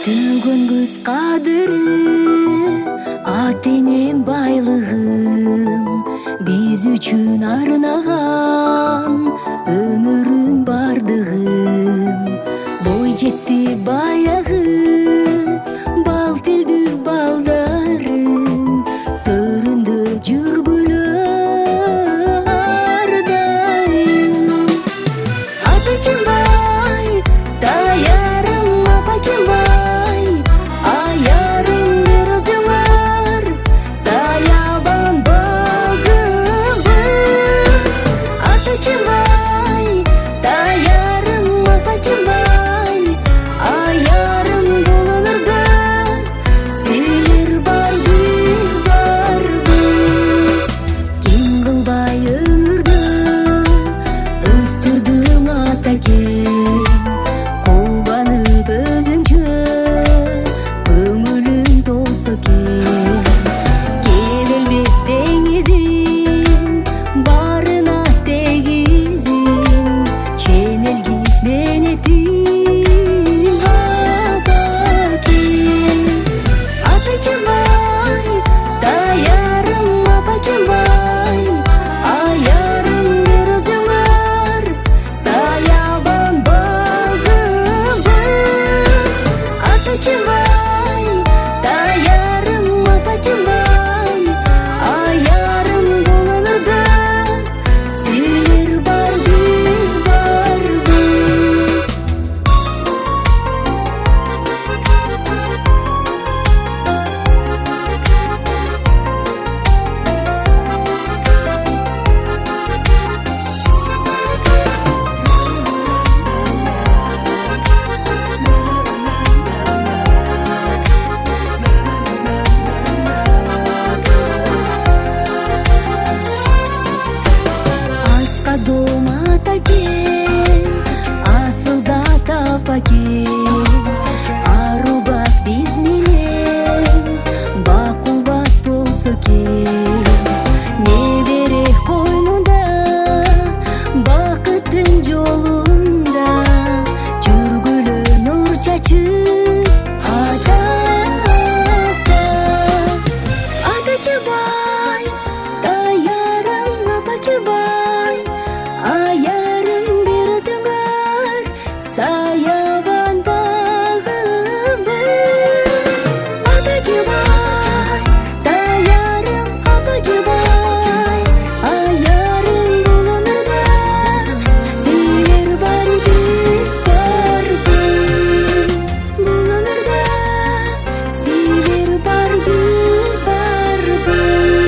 Түйгөн кыз кадыры, атенен байлыгым, биз үчүн арнаган өмүрүн бардыгын. Бой жетти баягы бал тилдүү балдарым, төрүндө жүргүлө ардайым. Ата Кембай, таярым апа Кембай, аярым бир өзүң бар, саябан багыбыз. Ата Кембай, таярым апа Кембай, аярым бул өмүрдө силер бар, биз барбыз. Ким кылбай өмүрдө өстүрдүң атакем, кубанып өзүңчө көңүлүң толсо кем. Келелбес деңизим барына тегизим, ченелгиз менетиң атакем. Ата Кембай, таярым апа Кембай, аярым бир өзүң бар, саябан багыбыз. Ата Кембай, таярым апа Кембай, аярым бул өмүрдө силер бар, биз барбыз. Асказом атакем, асыл зат апакем, арубат биз менен бакубат болсо кем. Небере койнунда, бакыттын жолунда жүргүлө нур чачып ата. Ата Кембай, таярым апа Кембай, аярым бир өзүң бар, саябан багыбыз. Ата Кембай, таярым апа Кембай, аярым бул өмүрдө силер бар, биз барбыз. Бул өмүрдө силер бар, биз барбыз.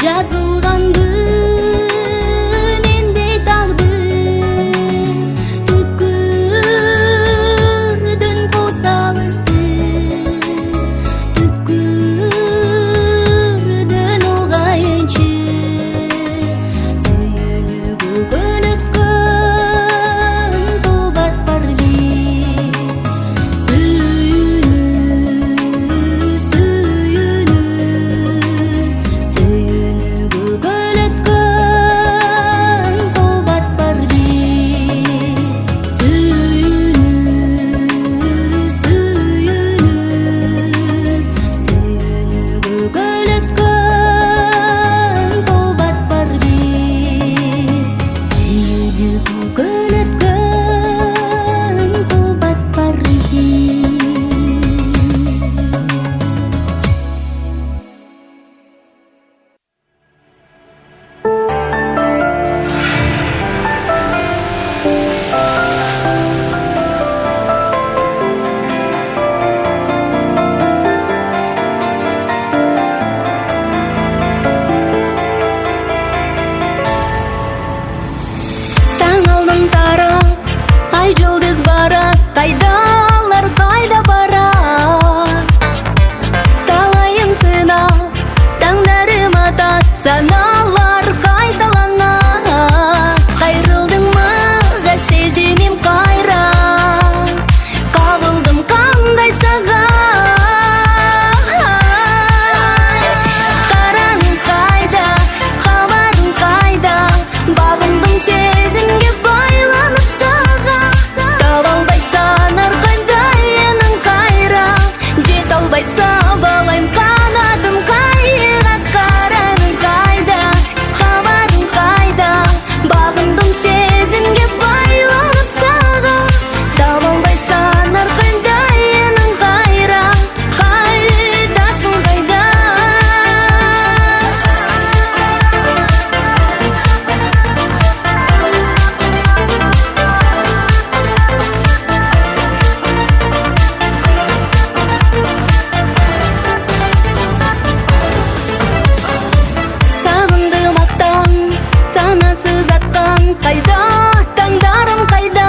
жазылганды мендей тагдыр түпкүрдүн косалыкты түпкүрдүн огайынчы сүйүнүп көнөткөн кубат бар Кайдалар, кайда бара? Талайым сынап, таңдарым атат, саналар кайдалана. Кайрылдың мага сезимим кайра, кабылдым кандай сага. Караның кайда, хабарың кайда, багындым сезимге байланып сага. Санар кайдайының кайра, жет албайса балайым канатым кайга. Караның кайда, хабарың кайда, багындым сезимге байланып сага. Таба албай санар кайдайының кайра, кайдасың кайда? Кайда таңдарым кайда?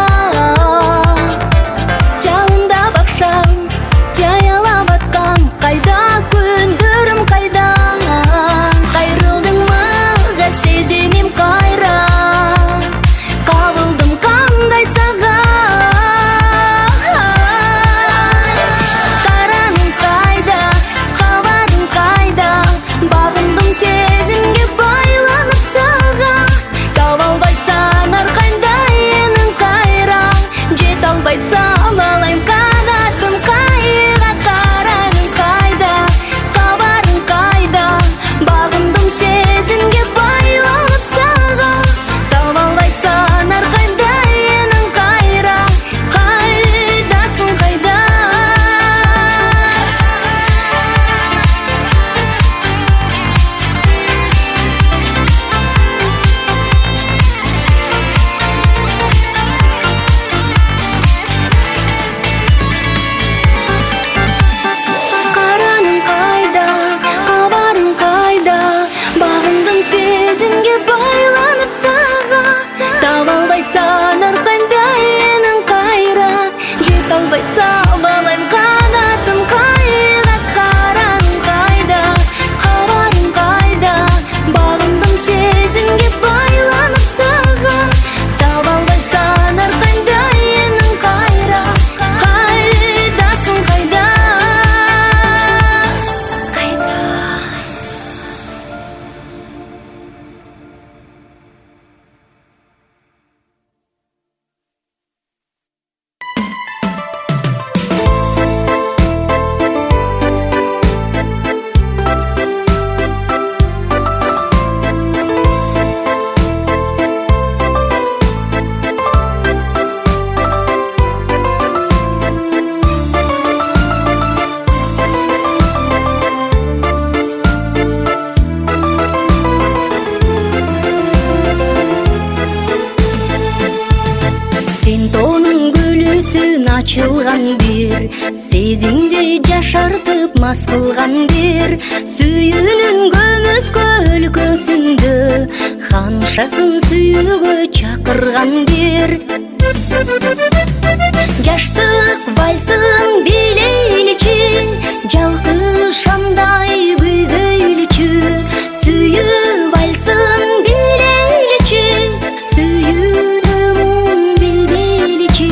Жалында бакшам жаялап аткан, кайда күндөрүм кайда? Кайрылдың мага сезимим кайра, кабылдым кандай сага. Караның кайда, хабарың кайда, багындым сезимге байланып сага. Таба албай санар кайдайының кайра, жет албайса балайым канатым кайга. Караның кайда, хабарың кайда, багындым сезимге байланып сага. Таба албай санар кайдайының кайра, кайдасың кайда? Караның кайда, хабарың кайда, багындым сезимге байланып сага. Таба албай санар кайдайының кайра, жет албайса балайым канатым кайга. Караның кайда, хабарың кайда, багындым сезимге байланып сага. Таба албай санар кайдайының кайра, кайдасың кайда? Açılgan bir сезимди жашартып мас кылган бир сүйүүнүн көмүскө өлкө Каншасын сүйүүгө чакырган бир жаштык вальсын бийлейличи жалкыз шамдай күйгөйлүчү сүйүү вальсын бийлейличи сүйүүнүн билбейличи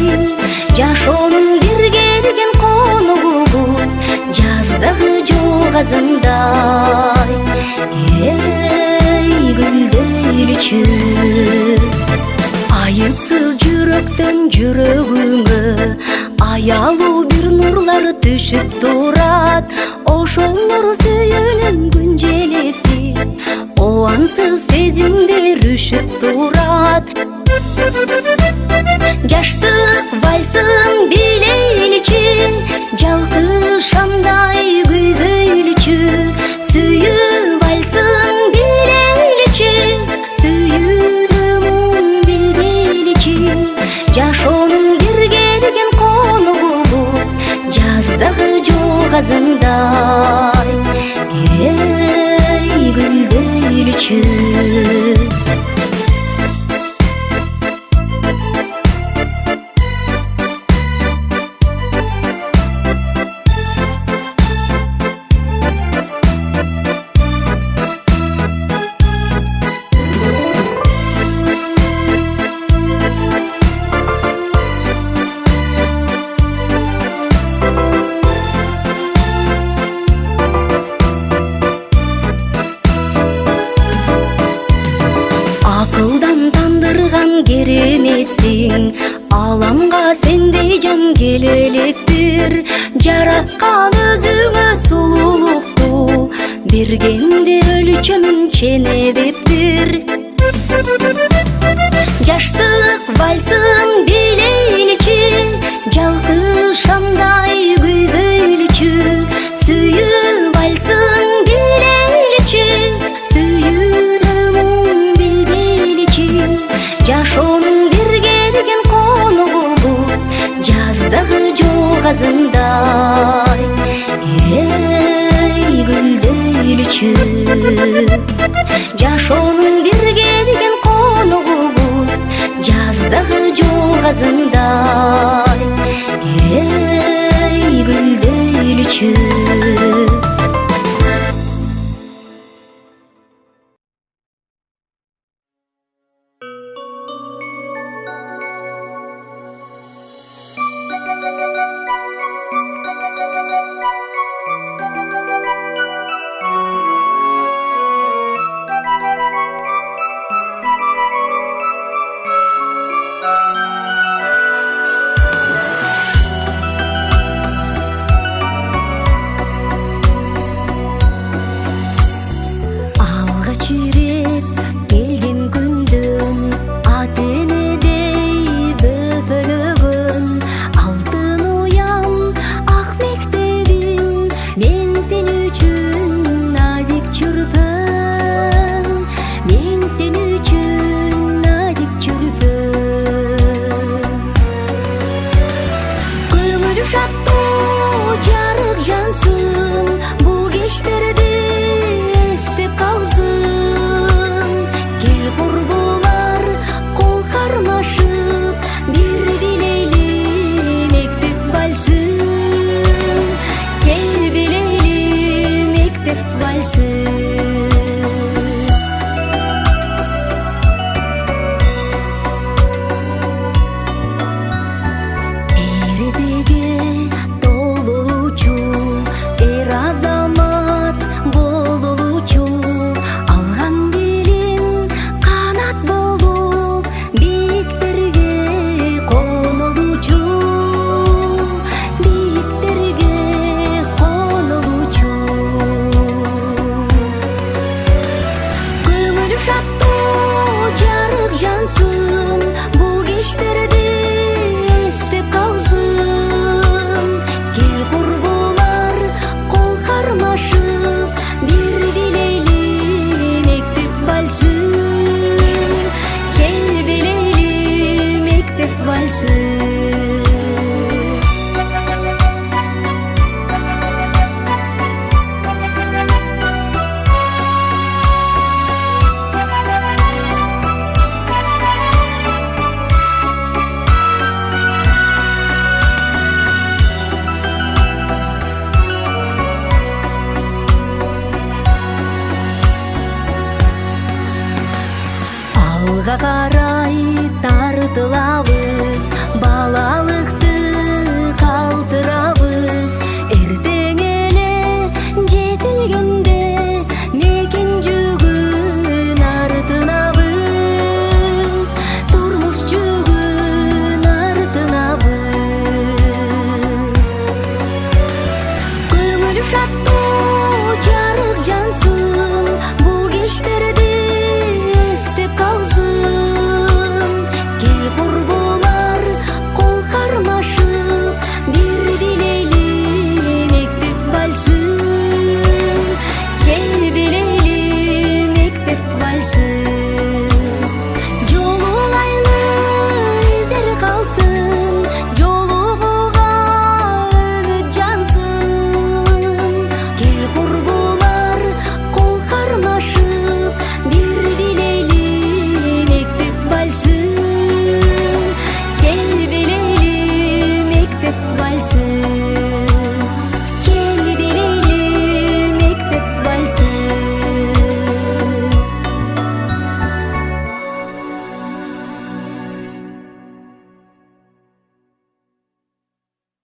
жашоонун бир келген конугубуз жаздагы жок азындай гүлдөйлүчү айыпсыз жүрөктөн жүрөгүңө аялуу бир нурлар түшүп турат ошол нур сүйүүнүн күнжелеси оансыз сезимдер үшүп турат жаштык вальсын бийлейличи жалкыз шамдай күйгөйлүчү сүйүү вальсын бийлейличи сүйүүнүн билбейличи жашоонун бир келген конугубуз жаздагы жок азындай гүлдөйлүчү акылдан тандырган кереметсиң аламга сендей жан келе электир жараткан өзүңө сулуулукту бергендер өлчөмүн ченедептир жаштык вальсын бийлейличи жалкыз шамдай күйгөйлүчү сүйүү вальсын бийлейличи жашоонун бир келген конугубуз жаздагы жок азындай гүлдөйлүчү жашоонун бир келген конугубуз жаздагы жок азындай гүлдөйлүчү Алға қарай тартылабыз балалы